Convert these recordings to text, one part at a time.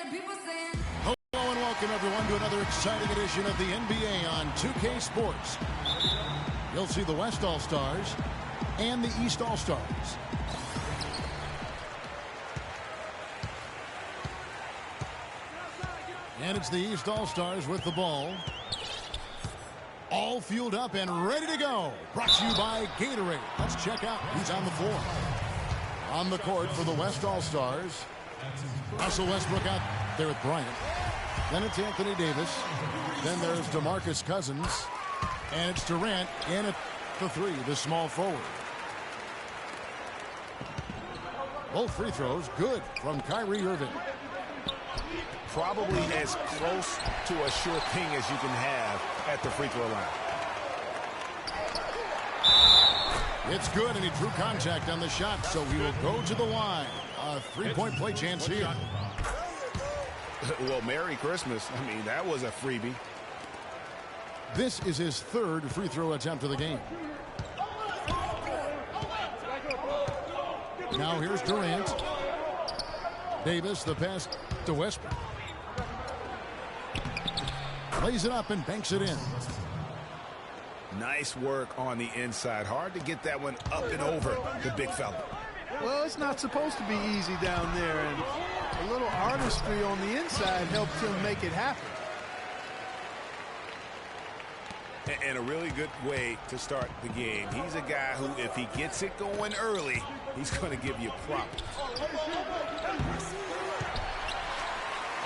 Hello and welcome everyone to another exciting edition of the NBA on 2K Sports. You'll see the West All-Stars and the East All-Stars. And it's the East All-Stars with the ball. All fueled up and ready to go. Brought to you by Gatorade. Let's check out who's on the floor. On the court for the West All-Stars, Russell Westbrook out there with Bryant. Then it's Anthony Davis. Then there's DeMarcus Cousins. And it's Durant in at the three, the small forward. Both free throws good from Kyrie Irving. Probably as close to a sure thing as you can have at the free throw line. It's good, and he drew contact on the shot, so he will go to the line. A three-point play chance here. Well, Merry Christmas. I mean, that was a freebie. This is his third free throw attempt of the game. Now here's Durant. Davis, the pass to Westbrook. Lays it up and banks it in. Nice work on the inside. Hard to get that one up and over the big fella. Well, it's not supposed to be easy down there, and a little artistry on the inside helped him make it happen. And a really good way to start the game. He's a guy who, if he gets it going early, he's going to give you problems.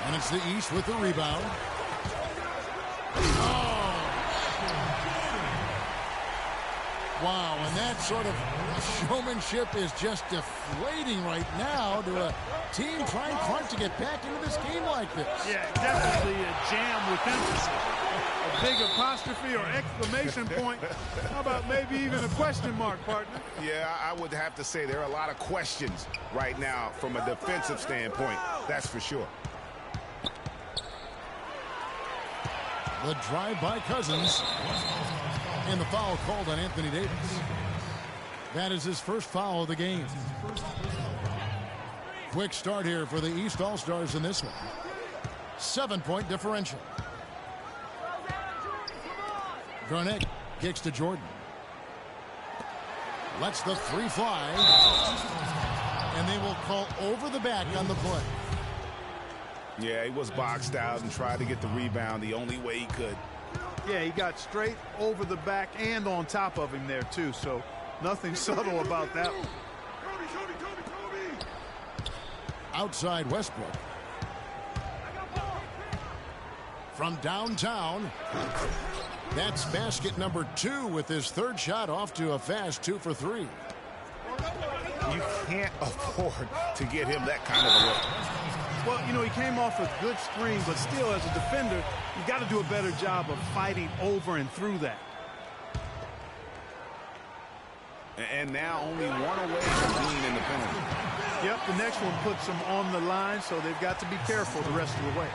And it's the East with the rebound. Oh! Wow, and that sort of showmanship is just deflating right now to a team trying hard to get back into this game like this. Yeah, definitely a jam with emphasis. A big apostrophe or exclamation point. How about maybe even a question mark, partner? Yeah, I would have to say there are a lot of questions right now from a defensive standpoint. That's for sure. The drive by Cousins. And the foul called on Anthony Davis. That is his first foul of the game. Quick start here for the East All-Stars in this one. 7-point differential. Garnett kicks to Jordan. Lets the three fly. And they will call over the back on the play. Yeah, he was boxed out and tried to get the rebound the only way he could. Yeah, he got straight over the back and on top of him there, too. So nothing subtle about that one. Outside Westbrook. From downtown. That's basket number 2 with his third shot off to a fast 2 for 3. You can't afford to get him that kind of a look. Well, you know, he came off a good screen, but still, as a defender, you got to do a better job of fighting over and through that. And now only one away from being in the penalty. Yep, the next one puts them on the line, so they've got to be careful the rest of the way.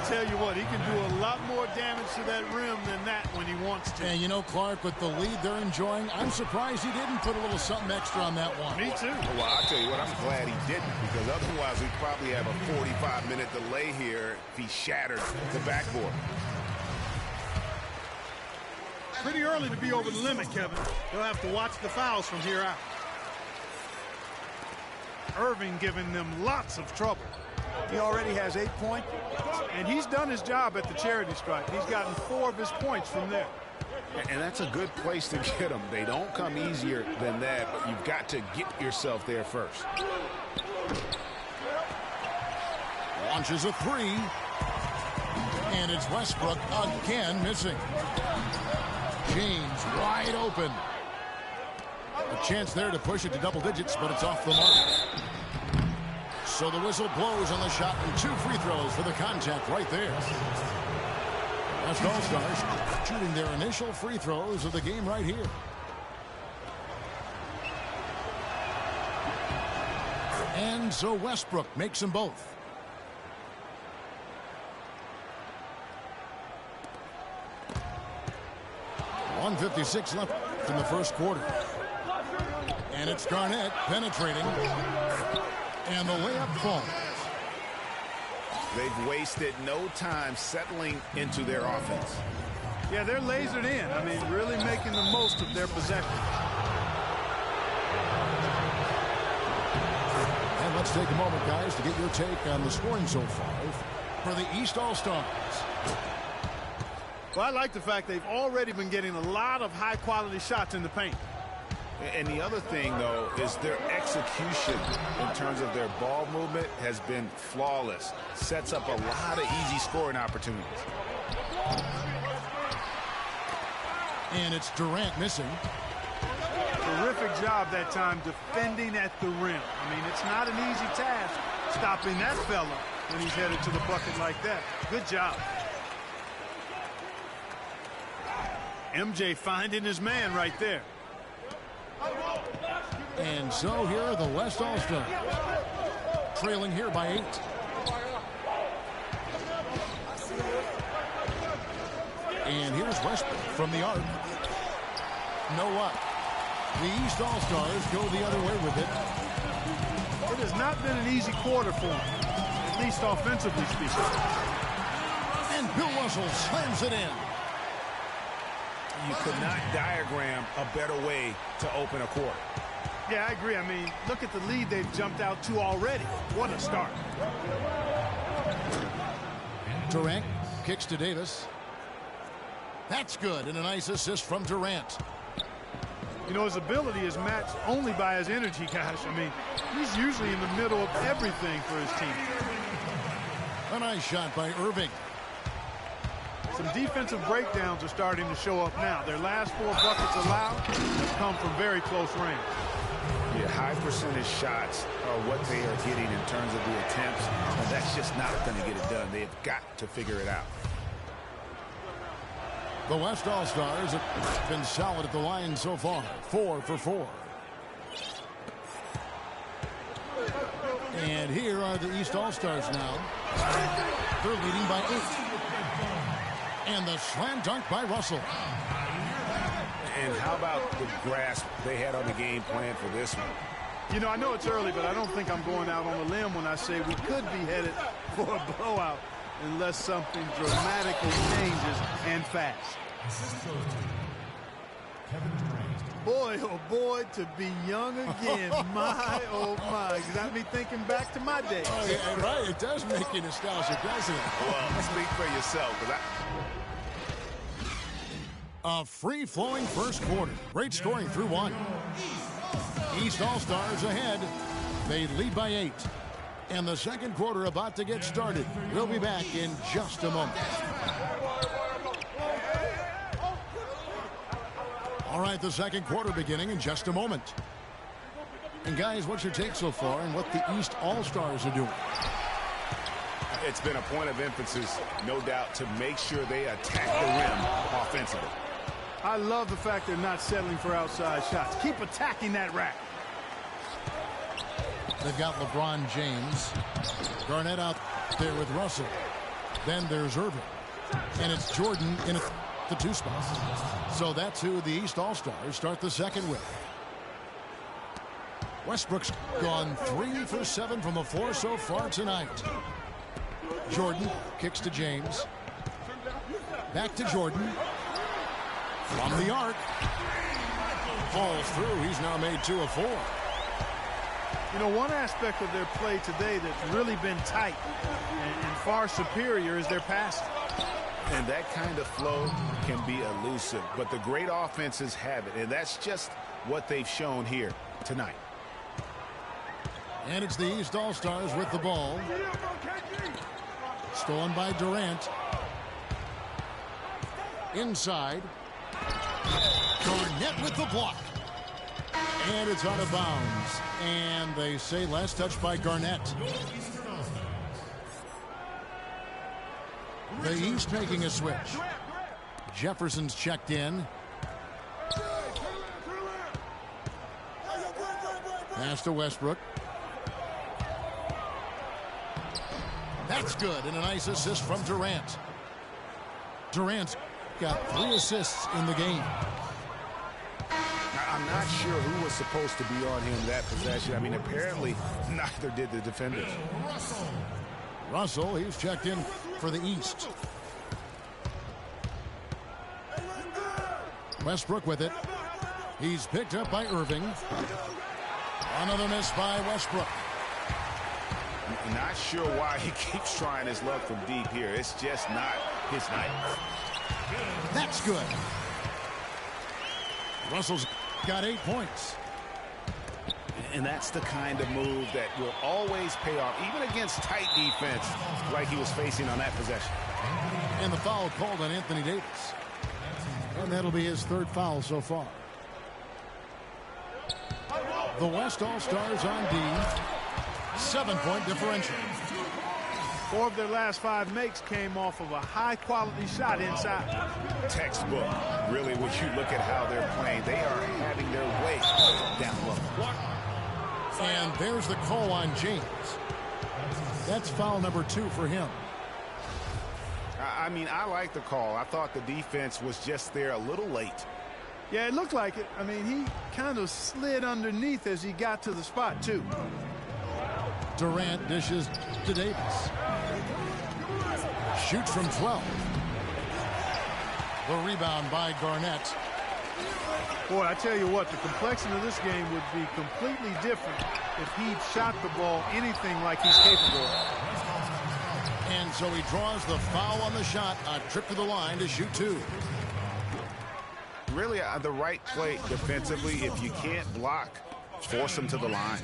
Tell you what, he can do a lot more damage to that rim than that when he wants to. And you know, Clark, with the lead they're enjoying, I'm surprised he didn't put a little something extra on that one. Me too. Well, I'll tell you what, I'm glad he didn't, because otherwise we'd probably have a 45-minute delay here if he shattered the backboard. Pretty early to be over the limit, Kevin. They'll have to watch the fouls from here out. Irving giving them lots of trouble. He already has 8 points, and he's done his job at the charity stripe. He's gotten 4 of his points from there. And that's a good place to get them. They don't come easier than that, but you've got to get yourself there first. Launches a 3. And it's Westbrook again missing. James wide open. A chance there to push it to double digits, but it's off the mark. So the whistle blows on the shot and 2 free throws for the contact right there. West All-Stars shooting their initial free throws of the game right here. And so Westbrook makes them both. .156 left in the first quarter. And it's Garnett penetrating. And the layup falls. They've wasted no time settling into their offense. Yeah, they're lasered in. I mean, really making the most of their possession. And let's take a moment, guys, to get your take on the scoring so far for the East All-Stars. Well, I like the fact they've already been getting a lot of high-quality shots in the paint. And the other thing, though, is their execution in terms of their ball movement has been flawless. Sets up a lot of easy scoring opportunities. And it's Durant missing. Terrific job that time defending at the rim. I mean, it's not an easy task stopping that fella when he's headed to the bucket like that. Good job. MJ finding his man right there. And so here are the West All-Stars, trailing here by 8. And here's Westbrook from the arc. Know what? The East All-Stars go the other way with it. It has not been an easy quarter for them, at least offensively speaking. And Bill Russell slams it in. You could not diagram a better way to open a quarter. Yeah, I agree. I mean, look at the lead they've jumped out to already. What a start. Durant kicks to Davis. That's good, and a nice assist from Durant. You know, his ability is matched only by his energy, guys. I mean, he's usually in the middle of everything for his team. A nice shot by Irving. Some defensive breakdowns are starting to show up now. Their last 4 buckets allowed have come from very close range. Yeah, high percentage shots are what they are getting in terms of the attempts, and that's just not going to get it done. They've got to figure it out. The West All-Stars have been solid at the line so far. 4 for 4. And here are the East All-Stars now. They're leading by 8. And the slam dunk by Russell. And how about the grasp they had on the game plan for this one? You know, I know it's early, but I don't think I'm going out on a limb when I say we could be headed for a blowout unless something dramatically changes and fast. Boy, oh boy, to be young again. My, oh my. Got me thinking back to my days. Oh, yeah, right. It does make you nostalgic, doesn't it? Well, speak for yourself, because A free-flowing first quarter. Great scoring through 1. East All-Stars ahead. They lead by 8. And the second quarter about to get started. We'll be back in just a moment. All right, the second quarter beginning in just a moment. And guys, what's your take so far on what the East All-Stars are doing? it's been a point of emphasis, no doubt, to make sure they attack the rim offensively. I love the fact they're not settling for outside shots. Keep attacking that rack. They've got LeBron James. Garnett out there with Russell. Then there's Irving. And it's Jordan in the 2 spot. So that's who the East All-Stars start the second with. Westbrook's gone 3 for 7 from the floor so far tonight. Jordan kicks to James. Back to Jordan. From the arc. Falls through. He's now made 2 of 4. You know, one aspect of their play today that's really been tight and far superior is their passing. And that kind of flow can be elusive, but the great offenses have it, and that's just what they've shown here tonight. And it's the East All-Stars with the ball. Stolen by Durant. Inside. Garnett with the block. And it's out of bounds. And they say last touch by Garnett. The East making a switch. Jefferson's checked in. Pass to Westbrook. That's good, and a nice assist from Durant. Durant's got 3 assists in the game. I'm not sure who was supposed to be on him that possession. I mean, apparently neither did the defenders. Russell, he's checked in for the East. Westbrook with it. He's picked up by Irving. Another miss by Westbrook. Not sure why he keeps trying his luck from deep here. It's just not his night. That's good. Russell's got 8 points. And that's the kind of move that will always pay off, even against tight defense like he was facing on that possession. And the foul called on Anthony Davis. And that'll be his 3rd foul so far. The West All-Stars on D. 7-point differential. 4 of their last 5 makes came off of a high-quality shot inside. Textbook. Really, when you look at how they're playing, they are having their way down low. And there's the call on James. That's foul number 2 for him. I mean, I like the call. I thought the defense was just there a little late. Yeah, it looked like it. I mean, he kind of slid underneath as he got to the spot, too. Durant dishes to Davis. Shoots from 12. The rebound by Garnett. Boy, I tell you what, the complexion of this game would be completely different if he'd shot the ball anything like he's capable of. And so he draws the foul on the shot. A trip to the line to shoot 2. Really, the right play defensively. If you can't block, force him to the line.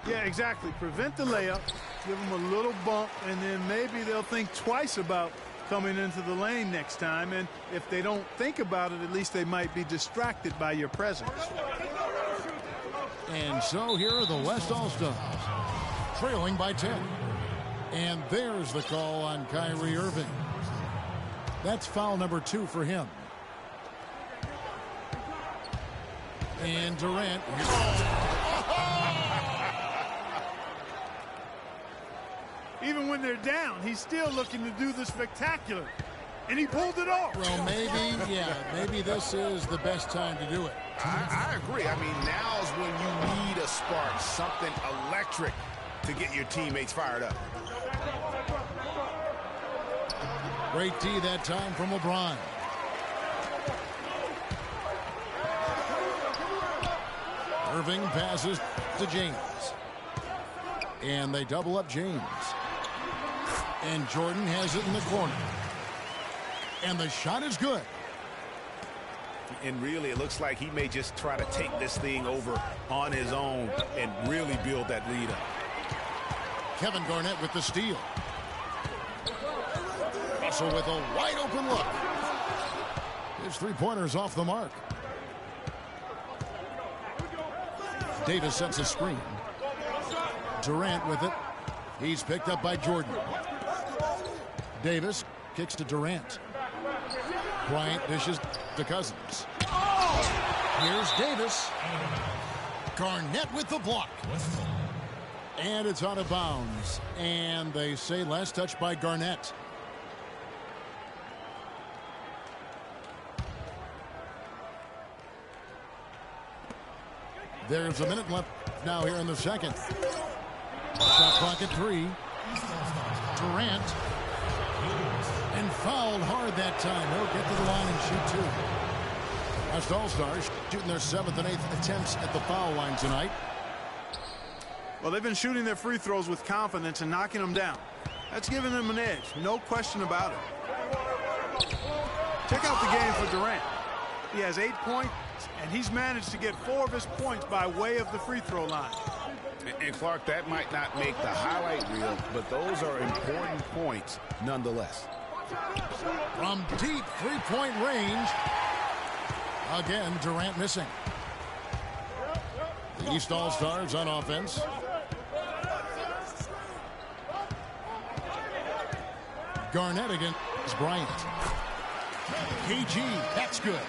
Yeah, exactly. Prevent the layup, give them a little bump, and then maybe they'll think twice about coming into the lane next time. And if they don't think about it, at least they might be distracted by your presence. And so here are the West All-Stars, trailing by 10. And there's the call on Kyrie Irving. That's foul number 2 for him. And Durant. Even when they're down, he's still looking to do the spectacular. And he pulled it off. Well, maybe this is the best time to do it. I agree. I mean, now's when you need a spark, something electric to get your teammates fired up. Great D that time from LeBron. Irving passes to James. And they double up James. And Jordan has it in the corner. And the shot is good. And really, it looks like he may just try to take this thing over on his own and really build that lead up. Kevin Garnett with the steal. Russell with a wide open look. His 3-pointer's off the mark. Davis sets a screen. Durant with it. He's picked up by Jordan. Davis kicks to Durant. Bryant dishes to Cousins. Here's Davis. Garnett with the block. And it's out of bounds. And they say last touch by Garnett. There's a minute left now here in the second. Shot clock at 3. Durant. And fouled hard that time. He'll get to the line and shoot 2. West All-Stars shooting their 7th and 8th attempts at the foul line tonight. Well, they've been shooting their free throws with confidence and knocking them down. That's giving them an edge. No question about it. Check out the game for Durant. He has 8 points, and he's managed to get 4 of his points by way of the free throw line. And Clark, that might not make the highlight reel, but those are important points nonetheless. From deep 3-point range. Again, Durant missing. The East All-Stars on offense. Garnett against Bryant. KG, that's good.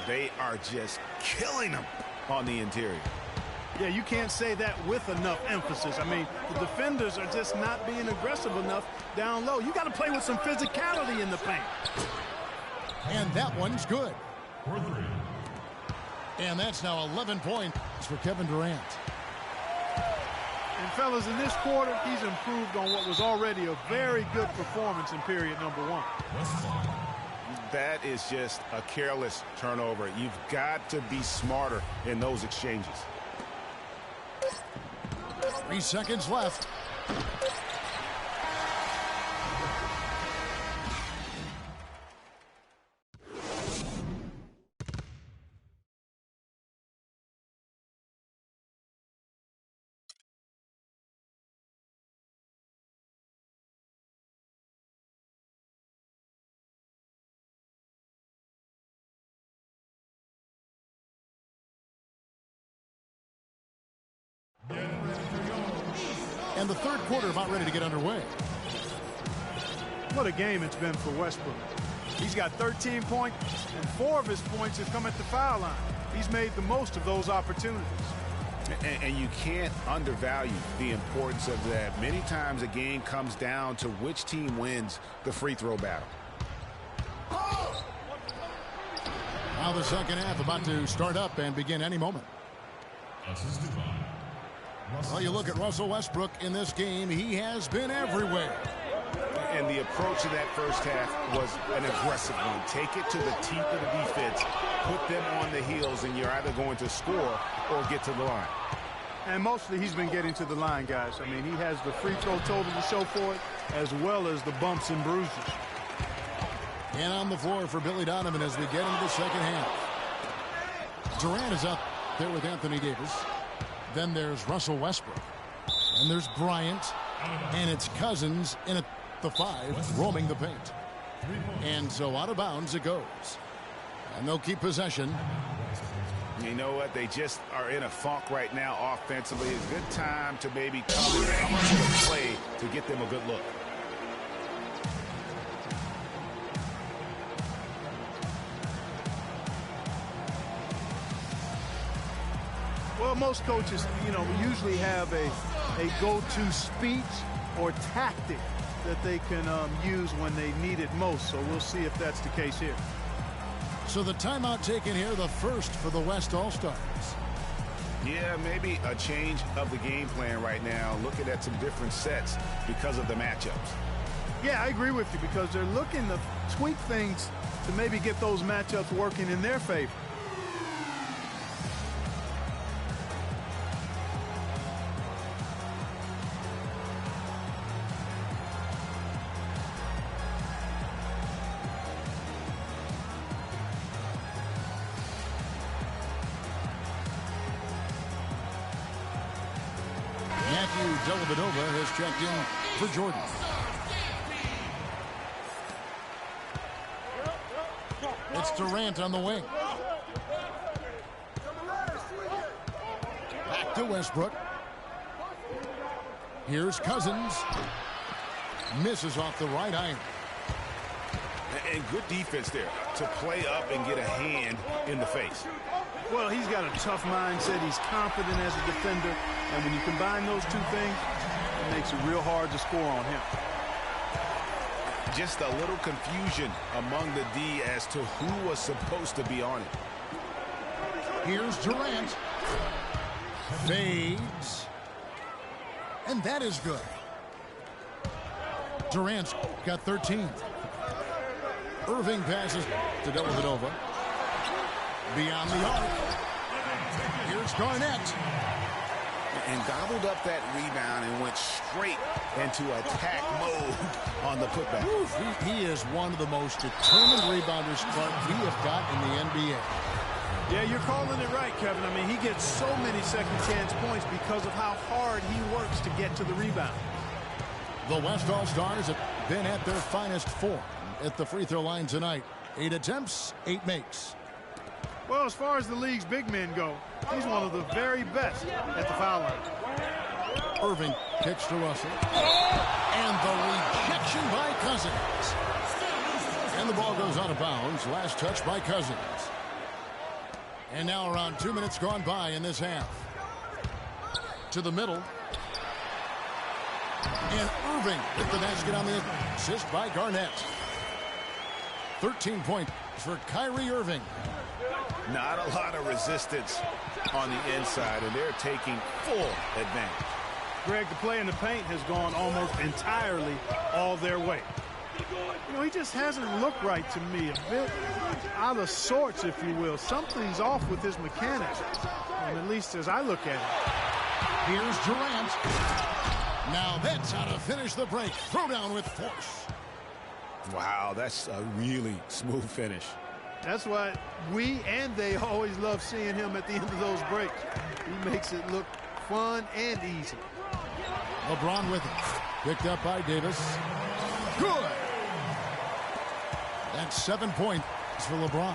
They are just killing them on the interior. Yeah, you can't say that with enough emphasis. I mean, the defenders are just not being aggressive enough down low. You got to play with some physicality in the paint. And that one's good. And that's now 11 points for Kevin Durant. And fellas, in this quarter, he's improved on what was already a very good performance in period number 1. That is just a careless turnover. You've got to be smarter in those exchanges. 3 seconds left. And the third quarter about ready to get underway. What a game it's been for Westbrook. He's got 13 points, and 4 of his points have come at the foul line. He's made the most of those opportunities. And you can't undervalue the importance of that. Many times a game comes down to which team wins the free throw battle. Now the second half about to start up and begin any moment. Well, you look at Russell Westbrook in this game, he has been everywhere. And the approach of that first half was an aggressive one. Take it to the teeth of the defense, put them on the heels, and you're either going to score or get to the line. And mostly he's been getting to the line, guys. I mean, he has the free throw total to show for it, as well as the bumps and bruises. And on the floor for Billy Donovan as we get into the second half. Durant is out there with Anthony Davis. Then there's Russell Westbrook. And there's Bryant. And it's Cousins in at the 5, roaming the paint. And so out of bounds it goes. And they'll keep possession. You know what? They just are in a funk right now offensively. It's a good time to maybe come into the play to get them a good look. Well, most coaches, we usually have a go-to speech or tactic that they can use when they need it most. So we'll see if that's the case here. So the timeout taken here, the first for the West All-Stars. Yeah, maybe a change of the game plan right now, looking at some different sets because of the matchups. Yeah, I agree with you because they're looking to tweak things to maybe get those matchups working in their favor. Dellavedova has checked in for Jordan. It's Durant on the wing. Back to Westbrook. Here's Cousins. Misses off the right iron. And good defense there to play up and get a hand in the face. Well, he's got a tough mindset. He's confident as a defender. And when you combine those two things, it makes it real hard to score on him. Just a little confusion among the D as to who was supposed to be on it. Here's Durant. Fades. And that is good. Durant's got 13. Irving passes to Dellavedova. Beyond the arc. Here's Garnett. And gobbled up that rebound and went straight into attack mode on the putback. He is one of the most determined rebounders, Clark, we have got in the NBA. Yeah, you're calling it right, Kevin. I mean, he gets so many second chance points because of how hard he works to get to the rebound. The West All-Stars have been at their finest form at the free throw line tonight. 8 attempts, 8 makes. Well, as far as the league's big men go, he's one of the very best at the foul line. Irving kicks to Russell. And the rejection by Cousins. And the ball goes out of bounds. Last touch by Cousins. And now around 2 minutes gone by in this half. To the middle. And Irving with the basket on the assist by Garnett. 13 points for Kyrie Irving. Not a lot of resistance on the inside, and they're taking full advantage. Greg, the play in the paint has gone almost entirely all their way. You know, he just hasn't looked right to me. A bit out of sorts, if you will. Something's off with his mechanics, and at least as I look at it. Here's Durant. Now that's how to finish the break. Throw down with force. Wow, that's a really smooth finish. That's why we and they always love seeing him at the end of those breaks. He makes it look fun and easy. LeBron with it. Picked up by Davis. Good. That's 7 points for LeBron.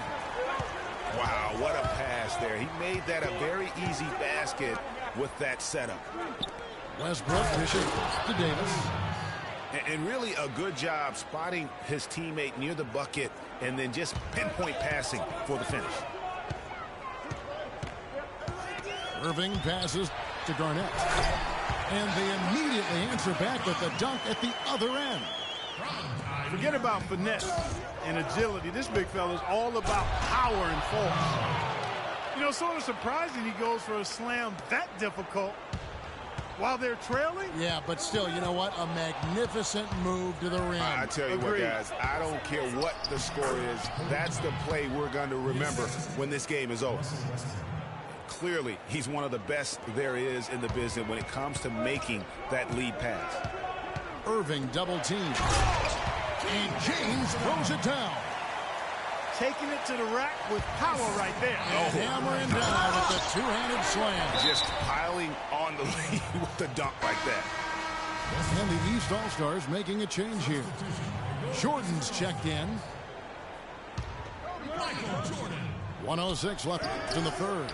Wow, what a pass there. He made that a very easy basket with that setup. Westbrook dishes to Davis. And really a good job spotting his teammate near the bucket and then just pinpoint passing for the finish. Irving passes to Garnett. And they immediately answer back with the dunk at the other end. Forget about finesse and agility. This big fella is all about power and force. You know, sort of surprising he goes for a slam that difficult while they're trailing. Yeah, but still, you know what? A magnificent move to the rim. I tell you what, guys, I don't care what the score is. That's the play we're going to remember when this game is over. Clearly, he's one of the best there is in the business when it comes to making that lead pass. Irving double teamed. And James throws it down. Taking it to the rack with power right there. And hammering down with the two-handed slam. Just piling on the lead with the dunk like that. And the East All-Stars making a change here. Jordan's checked in. 1:06 left in the third.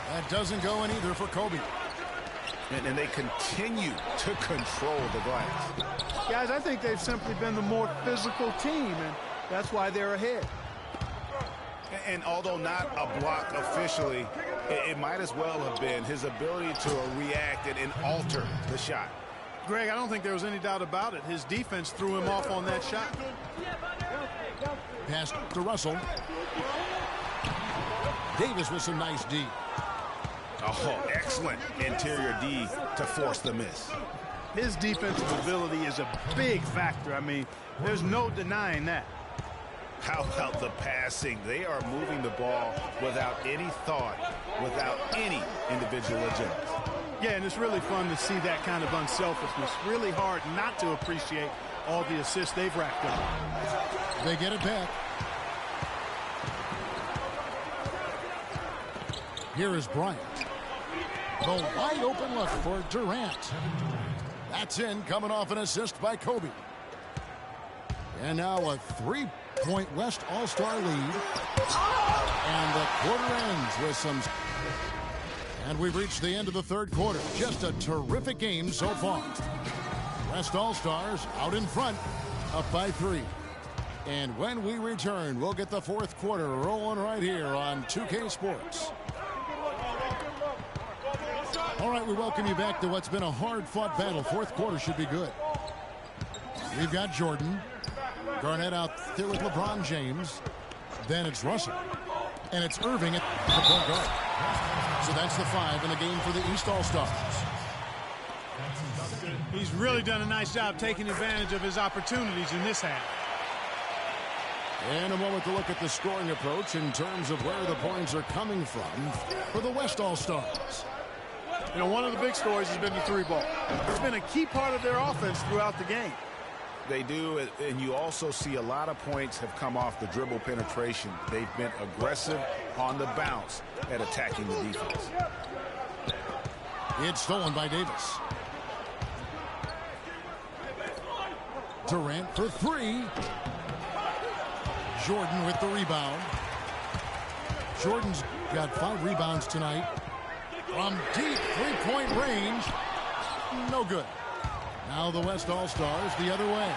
That doesn't go in either for Kobe. And they continue to control the glass. Guys, I think they've simply been the more physical team, and that's why they're ahead. And although not a block officially, it might as well have been his ability to react and alter the shot. Greg, I don't think there was any doubt about it. His defense threw him off on that shot. Pass to Russell. Davis with some nice D. Oh, excellent interior D to force the miss. His defensive ability is a big factor. I mean, there's no denying that. How about the passing? They are moving the ball without any thought, without any individual agenda. Yeah, and it's really fun to see that kind of unselfishness. Really hard not to appreciate all the assists they've racked up. They get it back. Here is Bryant. The wide open look for Durant. That's in, coming off an assist by Kobe. And now a three-point West All-Star lead. And the quarter ends with some... And we've reached the end of the third quarter. Just a terrific game so far. West All-Stars out in front, up by 3. And when we return, we'll get the fourth quarter rolling right here on 2K Sports. All right, we welcome you back to what's been a hard-fought battle. Fourth quarter should be good. We've got Jordan. Garnett out there with LeBron James. Then it's Russell. And it's Irving at the point guard. So that's the 5 in the game for the East All-Stars. He's really done a nice job taking advantage of his opportunities in this half. And a moment to look at the scoring approach in terms of where the points are coming from for the West All-Stars. You know, one of the big stories has been the three ball. It's been a key part of their offense throughout the game. They do, and you also see a lot of points have come off the dribble penetration. They've been aggressive on the bounce at attacking the defense. It's stolen by Davis. Durant for 3. Jordan with the rebound. Jordan's got 5 rebounds tonight. From deep three-point range, no good. Now the West All-Stars the other way.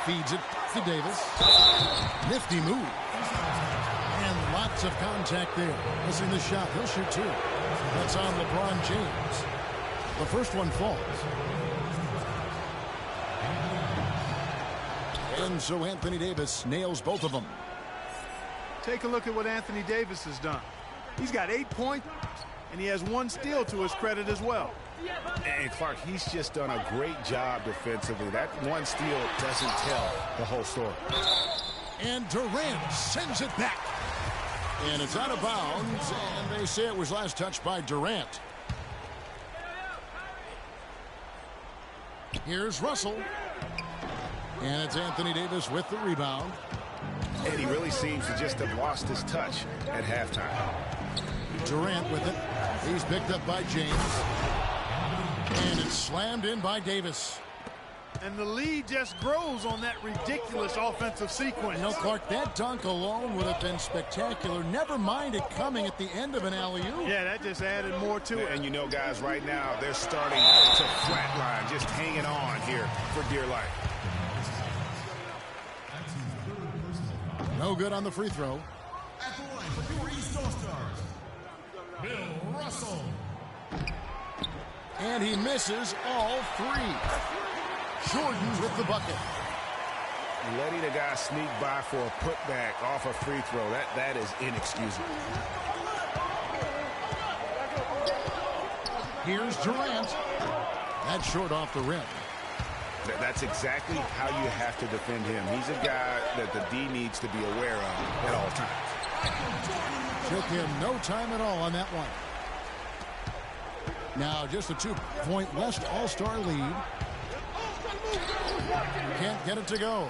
Feeds it to Davis. Nifty move. And lots of contact there. Missing the shot. He'll shoot 2. That's on LeBron James. The first one falls. And so Anthony Davis nails both of them. Take a look at what Anthony Davis has done. He's got 8 points, and he has 1 steal to his credit as well. And Clark, he's just done a great job defensively. That 1 steal doesn't tell the whole story. And Durant sends it back. And it's out of bounds, and they say it was last touched by Durant. Here's Russell. And it's Anthony Davis with the rebound. And he really seems to just have lost his touch at halftime. Durant with it. He's picked up by James. And it's slammed in by Davis. And the lead just grows on that ridiculous offensive sequence. You know, Clark, that dunk alone would have been spectacular. Never mind it coming at the end of an alley-oop. Yeah, that just added more to it. And you know, guys, right now, they're starting to flatline, just hanging on here for dear life. No good on the free throw. At the line for your East All-Stars, Bill Russell. And he misses all 3. Jordan with the bucket. Letting a guy sneak by for a putback off a free throw, that is inexcusable. Here's Durant. That's short off the rim. That's exactly how you have to defend him. He's a guy that the D needs to be aware of at all times. Took him no time at all on that one. Now just a 2-point West All-Star lead. Can't get it to go.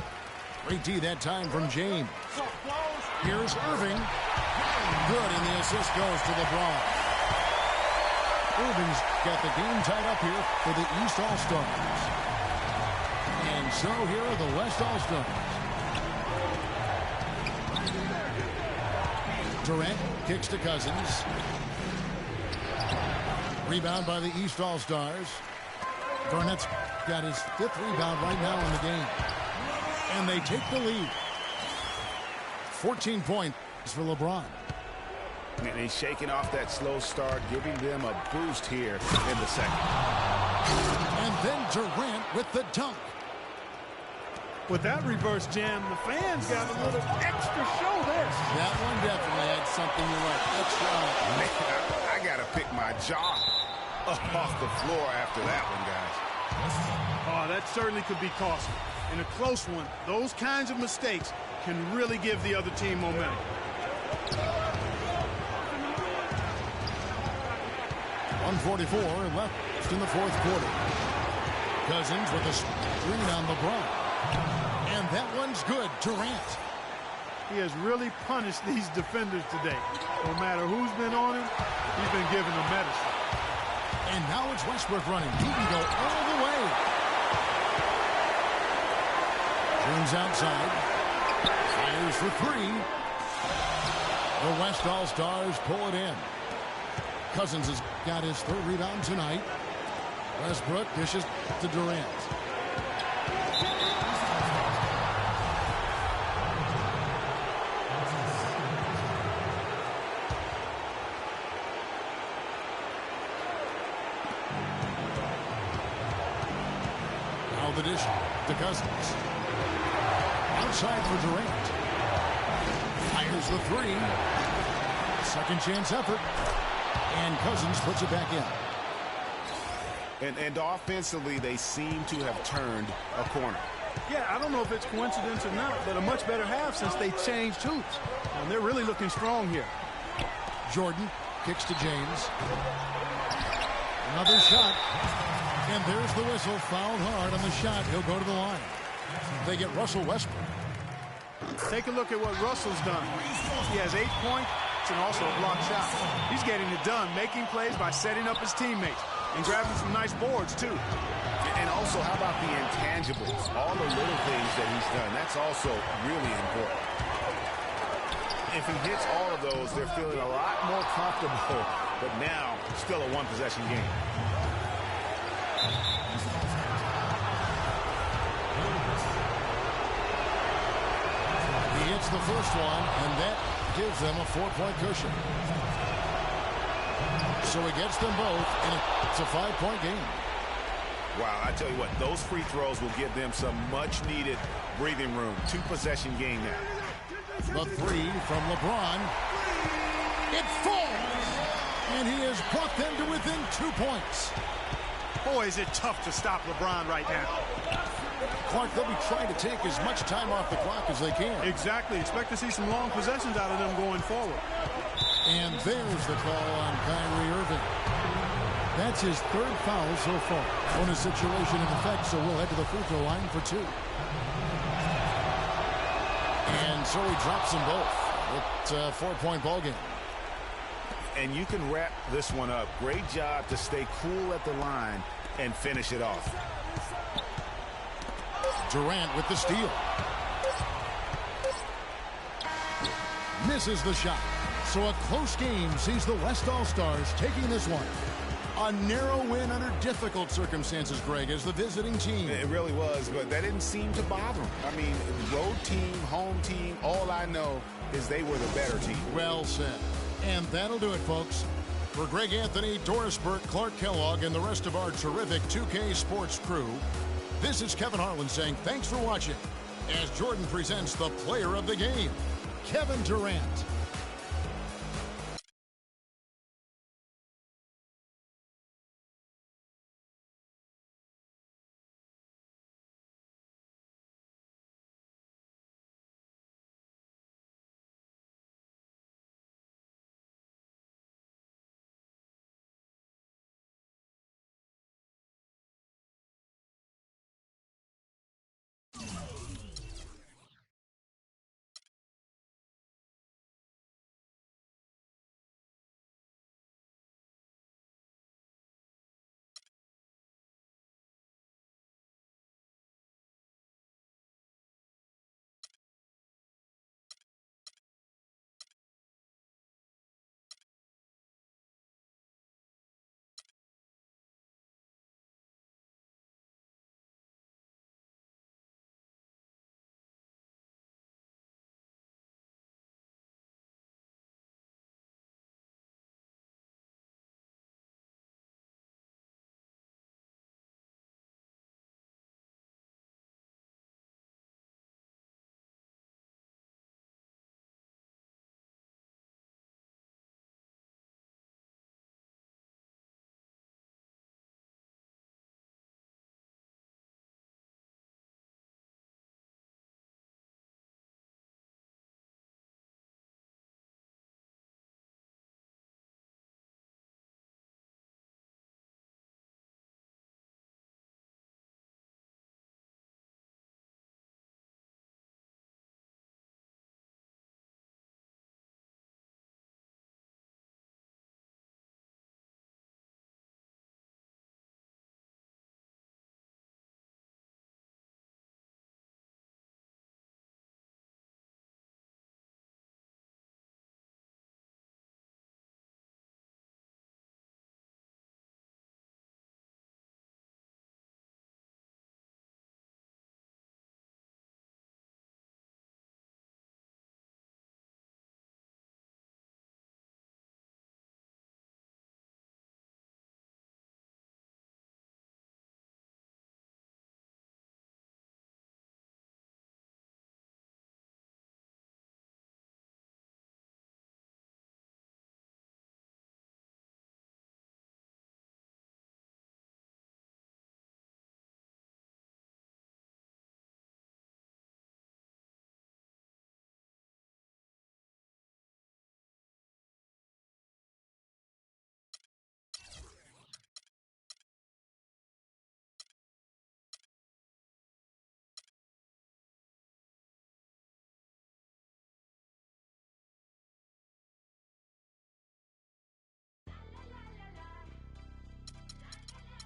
Great D that time from James. Here's Irving. Good, and the assist goes to LeBron. Irving's got the game tied up here for the East All-Stars. And so here are the West All-Stars. Durant kicks to Cousins. Rebound by the East All-Stars. Garnett's got his 5th rebound right now in the game. And they take the lead. 14 points for LeBron. And he's shaking off that slow start, giving them a boost here in the second. And then Durant with the dunk. With that reverse jam, the fans got a little extra show there. That one definitely had something you like extra on it. Man, I got to pick my jaw off the floor after that one, guys. Oh, that certainly could be costly. In a close one, those kinds of mistakes can really give the other team momentum. .144 left in the 4th quarter. Cousins with a screen on LeBron. And that one's good. Durant. He has really punished these defenders today. No matter who's been on him, he's been giving them medicine. And now it's Westbrook running. He can go all the way. James outside. Fires for 3. The West All-Stars pull it in. Cousins has got his 3rd rebound tonight. Westbrook dishes to Durant. Now the dish to Cousins. Outside for Durant. Fires the 3. Second chance effort. And Cousins puts it back in. And offensively, they seem to have turned a corner. Yeah, I don't know if it's coincidence or not, but a much better half since they changed hoops. And they're really looking strong here. Jordan kicks to James. Another shot. And there's the whistle. Fouled hard on the shot. He'll go to the line. They get Russell Westbrook. Take a look at what Russell's done. He has 8 points and also a blocked shot. He's getting it done, making plays by setting up his teammates and grabbing some nice boards, too. And also, how about the intangibles? All the little things that he's done. That's also really important. If he hits all of those, they're feeling a lot more comfortable. But now, still a one-possession game. He hits the first one, and that gives them a 4-point cushion. So he gets them both, and it's a 5-point game. Wow, I tell you what, those free throws will give them some much-needed breathing room. 2-possession game now. The 3 from LeBron. It falls. And he has brought them to within 2 points. Boy, is it tough to stop LeBron right now. Clark, they'll be trying to take as much time off the clock as they can. Exactly. Expect to see some long possessions out of them going forward. And there's the call on Kyrie Irving. That's his third foul so far. Bonus situation in effect, so we'll head to the free throw line for 2. And so he drops them both. It's a 4-point ball game. And you can wrap this one up. Great job to stay cool at the line and finish it off. Durant with the steal. Misses the shot. So a close game sees the West All-Stars taking this one. A narrow win under difficult circumstances, Greg, as the visiting team. It really was, but that didn't seem to bother them. I mean, road team, home team, all I know is they were the better team. Well said. And that'll do it, folks. For Greg Anthony, Doris Burke, Clark Kellogg, and the rest of our terrific 2K Sports crew, this is Kevin Harlan saying thanks for watching as Jordan presents the player of the game, Kevin Durant.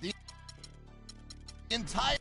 The entire